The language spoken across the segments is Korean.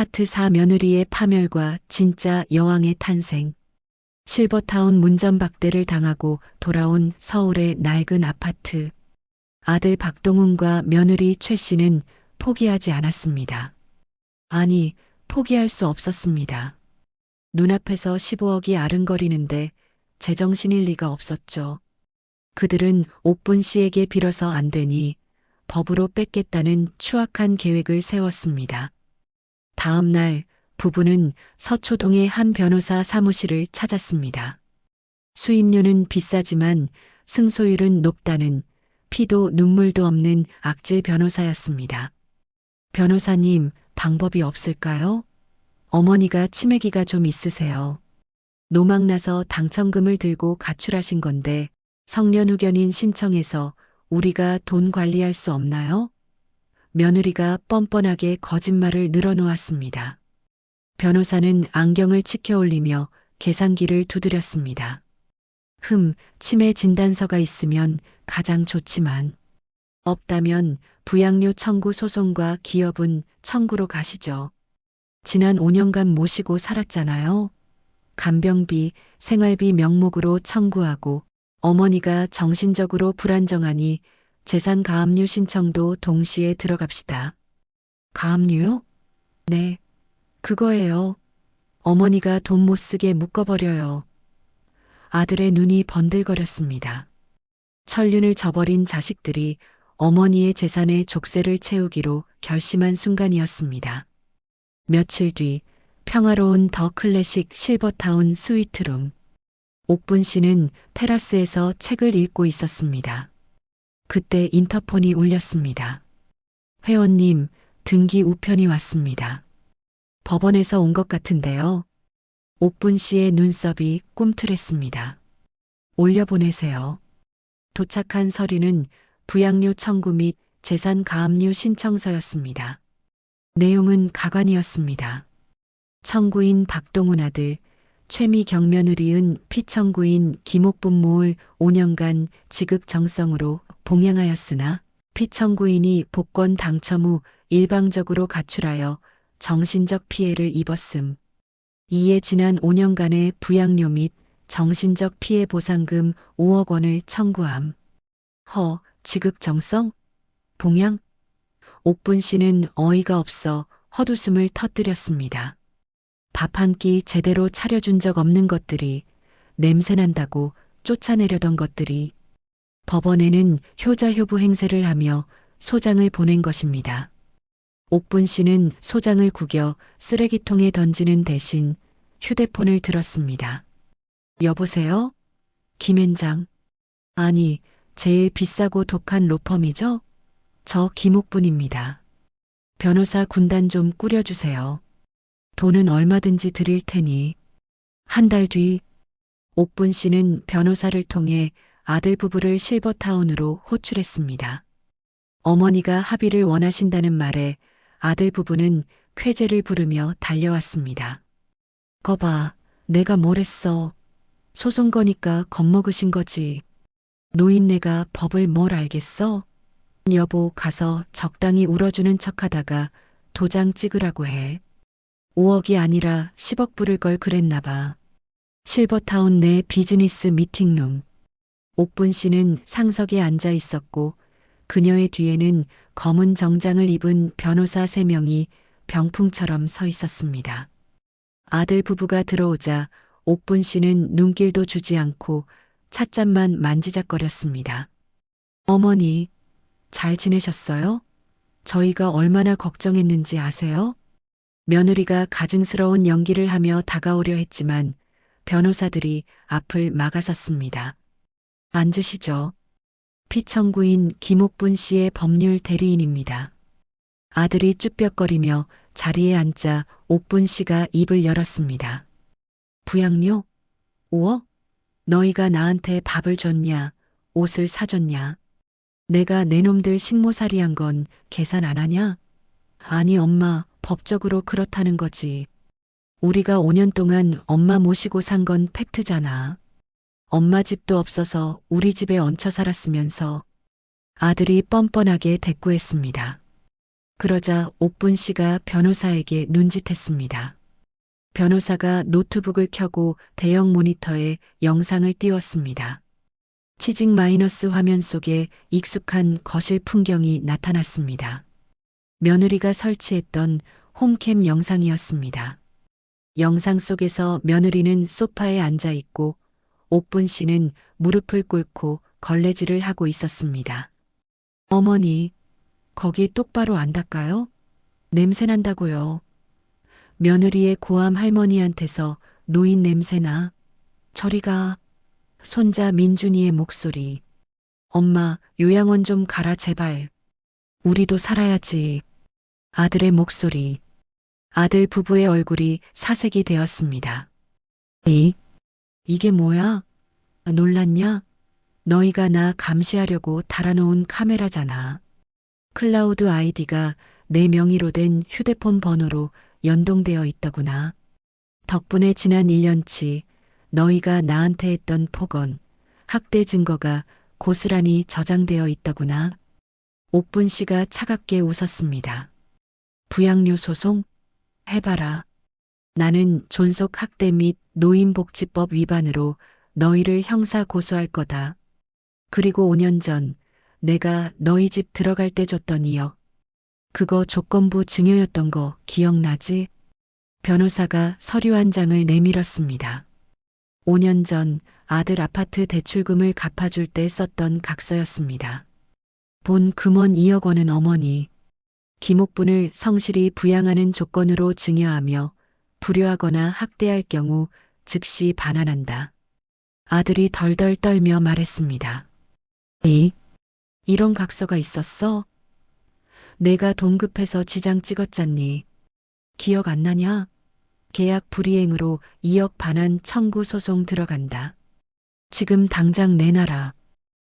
파트 4 며느리의 파멸과 진짜 여왕의 탄생. 실버타운 문전박대를 당하고 돌아온 서울의 낡은 아파트. 아들 박동훈과 며느리 최 씨는 포기하지 않았습니다. 아니, 포기할 수 없었습니다. 눈앞에서 15억이 아른거리는데 제정신일 리가 없었죠. 그들은 옥분 씨에게 빌어서 안 되니 법으로 뺏겠다는 추악한 계획을 세웠습니다. 다음 날 부부는 서초동의 한 변호사 사무실을 찾았습니다. 수임료는 비싸지만 승소율은 높다는 피도 눈물도 없는 악질 변호사였습니다. 변호사님, 방법이 없을까요? 어머니가 치매기가 좀 있으세요. 노망나서 당첨금을 들고 가출하신 건데 성년후견인 신청해서 우리가 돈 관리할 수 없나요? 며느리가 뻔뻔하게 거짓말을 늘어놓았습니다. 변호사는 안경을 치켜 올리며 계산기를 두드렸습니다. 치매 진단서가 있으면 가장 좋지만 없다면 부양료 청구 소송과 기업은 청구로 가시죠. 지난 5년간 모시고 살았잖아요. 간병비, 생활비 명목으로 청구하고 어머니가 정신적으로 불안정하니 재산 가압류 신청도 동시에 들어갑시다. 가압류요? 네, 그거예요. 어머니가 돈 못 쓰게 묶어버려요. 아들의 눈이 번들거렸습니다. 천륜을 저버린 자식들이 어머니의 재산에 족쇄를 채우기로 결심한 순간이었습니다. 며칠 뒤 평화로운 더 클래식 실버타운 스위트룸. 옥분 씨는 테라스에서 책을 읽고 있었습니다. 그때 인터폰이 울렸습니다. 회원님, 등기 우편이 왔습니다. 법원에서 온 것 같은데요. 옥분 씨의 눈썹이 꿈틀했습니다. 올려보내세요. 도착한 서류는 부양료 청구 및 재산 가압류 신청서였습니다. 내용은 가관이었습니다. 청구인 박동훈 아들, 최미경 며느리은 피청구인 김옥분모를 5년간 지극정성으로 봉양하였으나 피청구인이 복권 당첨 후 일방적으로 가출하여 정신적 피해를 입었음. 이에 지난 5년간의 부양료 및 정신적 피해 보상금 5억 원을 청구함. 지극정성? 봉양? 옥분 씨는 어이가 없어 헛웃음을 터뜨렸습니다. 밥 한 끼 제대로 차려준 적 없는 것들이, 냄새난다고 쫓아내려던 것들이, 법원에는 효자효부 행세를 하며 소장을 보낸 것입니다. 옥분 씨는 소장을 구겨 쓰레기통에 던지는 대신 휴대폰을 들었습니다. 여보세요? 김앤장. 아니, 제일 비싸고 독한 로펌이죠? 저 김옥분입니다. 변호사 군단 좀 꾸려주세요. 돈은 얼마든지 드릴 테니. 한 달 뒤 옥분 씨는 변호사를 통해 아들 부부를 실버타운으로 호출했습니다. 어머니가 합의를 원하신다는 말에 아들 부부는 쾌재를 부르며 달려왔습니다. 거봐, 내가 뭘 했어. 소송 거니까 겁먹으신 거지. 노인네가 법을 뭘 알겠어? 여보, 가서 적당히 울어주는 척하다가 도장 찍으라고 해. 5억이 아니라 10억 부를 걸 그랬나 봐. 실버타운 내 비즈니스 미팅룸. 옥분 씨는 상석에 앉아 있었고 그녀의 뒤에는 검은 정장을 입은 변호사 3명이 병풍처럼 서 있었습니다. 아들 부부가 들어오자 옥분 씨는 눈길도 주지 않고 찻잔만 만지작거렸습니다. 어머니, 잘 지내셨어요? 저희가 얼마나 걱정했는지 아세요? 며느리가 가증스러운 연기를 하며 다가오려 했지만 변호사들이 앞을 막아섰습니다. 앉으시죠. 피청구인 김옥분 씨의 법률 대리인입니다. 아들이 쭈뼛거리며 자리에 앉자 옥분 씨가 입을 열었습니다. 부양료? 5억? 너희가 나한테 밥을 줬냐, 옷을 사줬냐? 내가 내 놈들 식모살이한 건 계산 안 하냐? 아니 엄마, 법적으로 그렇다는 거지. 우리가 5년 동안 엄마 모시고 산 건 팩트잖아. 엄마 집도 없어서 우리 집에 얹혀 살았으면서. 아들이 뻔뻔하게 대꾸했습니다. 그러자 옥분 씨가 변호사에게 눈짓했습니다. 변호사가 노트북을 켜고 대형 모니터에 영상을 띄웠습니다. 취직 마이너스 화면 속에 익숙한 거실 풍경이 나타났습니다. 며느리가 설치했던 홈캠 영상이었습니다. 영상 속에서 며느리는 소파에 앉아 있고 옥분 씨는 무릎을 꿇고 걸레질을 하고 있었습니다. 어머니, 거기 똑바로 안 닦아요? 냄새 난다고요. 며느리의 고함 할머니한테서 노인 냄새나. 저리가. 손자 민준이의 목소리. 엄마, 요양원 좀 가라 제발. 우리도 살아야지. 아들의 목소리. 아들 부부의 얼굴이 사색이 되었습니다. 이게 뭐야? 놀랐냐? 너희가 나 감시하려고 달아놓은 카메라잖아. 클라우드 아이디가 내 명의로 된 휴대폰 번호로 연동되어 있더구나. 덕분에 지난 1년치 너희가 나한테 했던 폭언, 학대 증거가 고스란히 저장되어 있더구나. 옥분 씨가 차갑게 웃었습니다. 부양료 소송? 해봐라. 나는 존속 학대 및 노인복지법 위반으로 너희를 형사 고소할 거다. 그리고 5년 전 내가 너희 집 들어갈 때 줬던 2억. 그거 조건부 증여였던 거 기억나지? 변호사가 서류 한 장을 내밀었습니다. 5년 전 아들 아파트 대출금을 갚아줄 때 썼던 각서였습니다. 본 금원 2억 원은 어머니, 김옥분을 성실히 부양하는 조건으로 증여하며 불효하거나 학대할 경우 즉시 반환한다. 아들이 덜덜 떨며 말했습니다. 이런 각서가 있었어? 내가 돈 급해서 지장 찍었잖니. 기억 안 나냐? 계약 불이행으로 2억 반환 청구 소송 들어간다. 지금 당장 내놔라.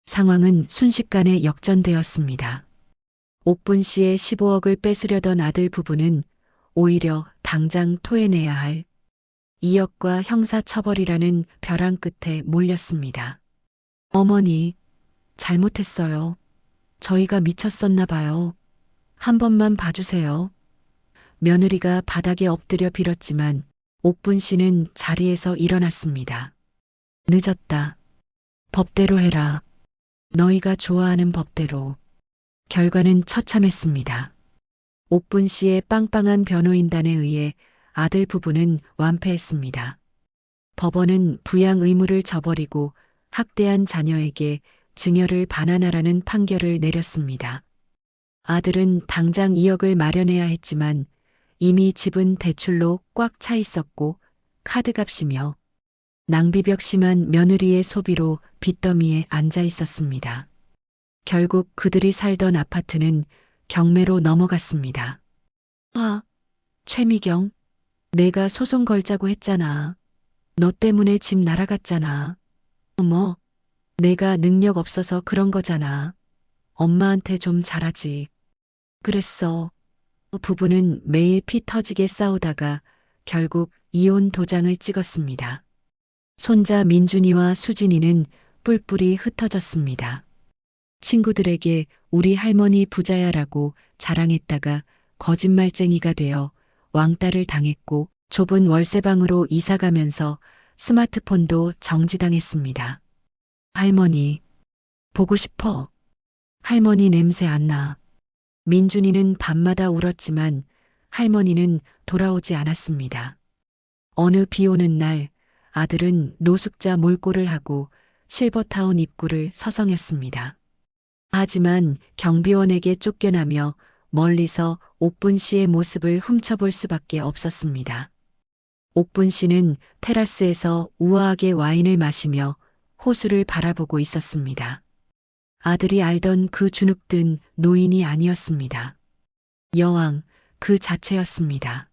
상황은 순식간에 역전되었습니다. 옥분 씨의 15억을 뺏으려던 아들 부부는 오히려 당장 토해내야 할 2억과 형사처벌이라는 벼랑 끝에 몰렸습니다. 어머니, 잘못했어요. 저희가 미쳤었나 봐요. 한 번만 봐주세요. 며느리가 바닥에 엎드려 빌었지만 옥분 씨는 자리에서 일어났습니다. 늦었다. 법대로 해라. 너희가 좋아하는 법대로. 결과는 처참했습니다. 옥분 씨의 빵빵한 변호인단에 의해 아들 부부는 완패했습니다. 법원은 부양 의무를 저버리고 학대한 자녀에게 증여를 반환하라는 판결을 내렸습니다. 아들은 당장 2억을 마련해야 했지만 이미 집은 대출로 꽉 차 있었고 카드값이며 낭비벽 심한 며느리의 소비로 빚더미에 앉아 있었습니다. 결국 그들이 살던 아파트는 경매로 넘어갔습니다. 최미경, 내가 소송 걸자고 했잖아. 너 때문에 집 날아갔잖아. 어머, 내가 능력 없어서 그런 거잖아. 엄마한테 좀 잘하지. 그랬어. 부부는 매일 피 터지게 싸우다가 결국 이혼 도장을 찍었습니다. 손자 민준이와 수진이는 뿔뿔이 흩어졌습니다. 친구들에게 우리 할머니 부자야라고 자랑했다가 거짓말쟁이가 되어 왕따를 당했고 좁은 월세방으로 이사가면서 스마트폰도 정지당했습니다. 할머니, 보고 싶어. 할머니 냄새 안 나. 민준이는 밤마다 울었지만 할머니는 돌아오지 않았습니다. 어느 비 오는 날 아들은 노숙자 몰골을 하고 실버타운 입구를 서성였습니다. 하지만 경비원에게 쫓겨나며 멀리서 옥분 씨의 모습을 훔쳐볼 수밖에 없었습니다. 옥분 씨는 테라스에서 우아하게 와인을 마시며 호수를 바라보고 있었습니다. 아들이 알던 그 주눅든 노인이 아니었습니다. 여왕 그 자체였습니다.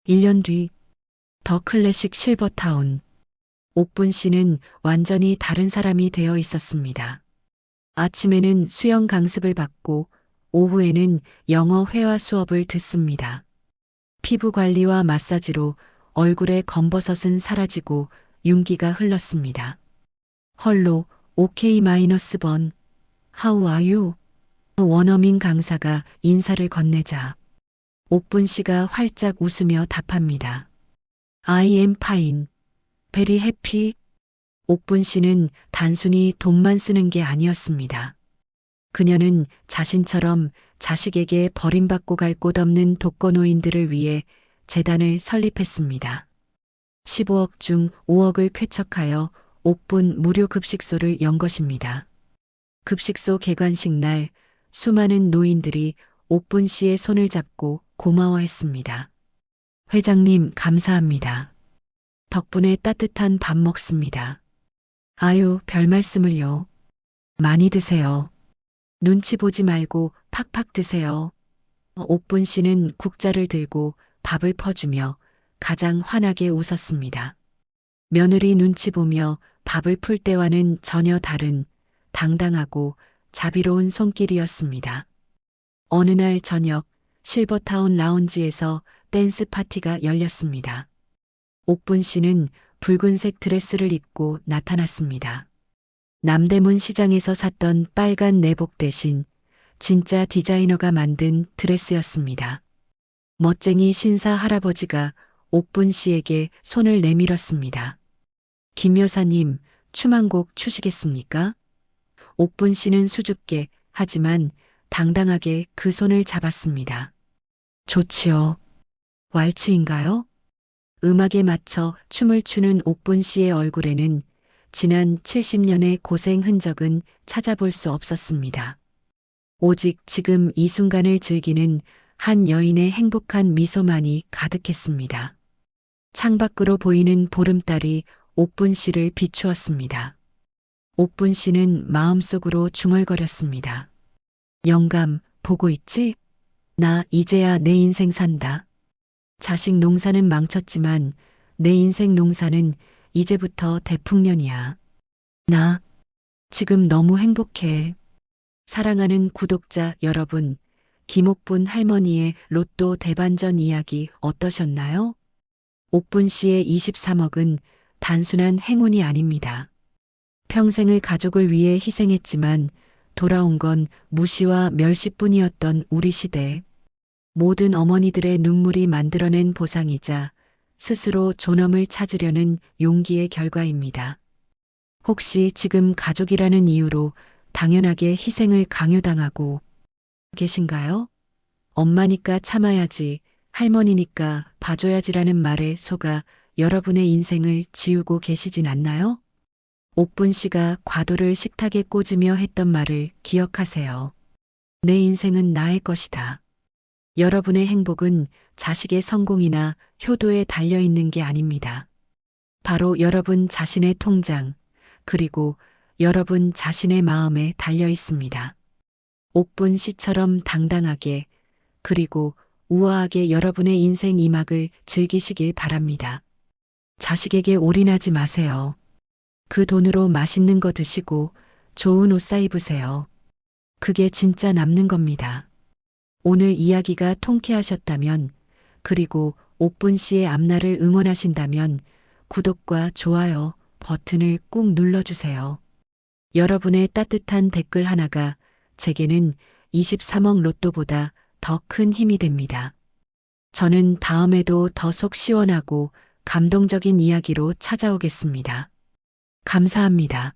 1년 뒤 더 클래식 실버타운. 옥분 씨는 완전히 다른 사람이 되어 있었습니다. 아침에는 수영 강습을 받고 오후에는 영어 회화 수업을 듣습니다. 피부 관리와 마사지로 얼굴의 검버섯은 사라지고 윤기가 흘렀습니다. 헐로 OK-번 How are you? 원어민 강사가 인사를 건네자 옥분 씨가 활짝 웃으며 답합니다. I am fine. very happy. 옥분 씨는 단순히 돈만 쓰는 게 아니었습니다. 그녀는 자신처럼 자식에게 버림받고 갈 곳 없는 독거노인들을 위해 재단을 설립했습니다. 15억 중 5억을 쾌척하여 옥분 무료 급식소를 연 것입니다. 급식소 개관식 날 수많은 노인들이 옥분 씨의 손을 잡고 고마워했습니다. 회장님 감사합니다. 덕분에 따뜻한 밥 먹습니다. 아유, 별 말씀을요. 많이 드세요. 눈치 보지 말고 팍팍 드세요. 옥분 씨는 국자를 들고 밥을 퍼주며 가장 환하게 웃었습니다. 며느리 눈치 보며 밥을 풀 때와는 전혀 다른 당당하고 자비로운 손길이었습니다. 어느 날 저녁 실버타운 라운지에서 댄스 파티가 열렸습니다. 옥분 씨는 붉은색 드레스를 입고 나타났습니다. 남대문 시장에서 샀던 빨간 내복 대신 진짜 디자이너가 만든 드레스였습니다. 멋쟁이 신사 할아버지가 옥분 씨에게 손을 내밀었습니다. 김 여사님, 춤 한 곡 추시겠습니까? 옥분 씨는 수줍게 하지만 당당하게 그 손을 잡았습니다. 좋지요. 왈츠인가요? 음악에 맞춰 춤을 추는 옥분 씨의 얼굴에는 지난 70년의 고생 흔적은 찾아볼 수 없었습니다. 오직 지금 이 순간을 즐기는 한 여인의 행복한 미소만이 가득했습니다. 창밖으로 보이는 보름달이 옥분 씨를 비추었습니다. 옥분 씨는 마음속으로 중얼거렸습니다. 영감, 보고 있지? 나 이제야 내 인생 산다. 자식 농사는 망쳤지만 내 인생 농사는 이제부터 대풍년이야. 나 지금 너무 행복해. 사랑하는 구독자 여러분, 김옥분 할머니의 로또 대반전 이야기 어떠셨나요? 옥분 씨의 23억은 단순한 행운이 아닙니다. 평생을 가족을 위해 희생했지만 돌아온 건 무시와 멸시뿐이었던 우리 시대. 모든 어머니들의 눈물이 만들어낸 보상이자 스스로 존엄을 찾으려는 용기의 결과입니다. 혹시 지금 가족이라는 이유로 당연하게 희생을 강요당하고 계신가요? 엄마니까 참아야지, 할머니니까 봐줘야지라는 말에 속아 여러분의 인생을 지우고 계시진 않나요? 옥분 씨가 과도를 식탁에 꽂으며 했던 말을 기억하세요. 내 인생은 나의 것이다. 여러분의 행복은 자식의 성공이나 효도에 달려있는 게 아닙니다. 바로 여러분 자신의 통장, 그리고 여러분 자신의 마음에 달려 있습니다. 옥분 씨처럼 당당하게, 그리고 우아하게 여러분의 인생 이막을 즐기시길 바랍니다. 자식에게 올인하지 마세요. 그 돈으로 맛있는 거 드시고 좋은 옷 사 입으세요. 그게 진짜 남는 겁니다. 오늘 이야기가 통쾌하셨다면, 그리고 옥분 씨의 앞날을 응원하신다면 구독과 좋아요 버튼을 꾹 눌러주세요. 여러분의 따뜻한 댓글 하나가 제게는 23억 로또보다 더 큰 힘이 됩니다. 저는 다음에도 더 속 시원하고 감동적인 이야기로 찾아오겠습니다. 감사합니다.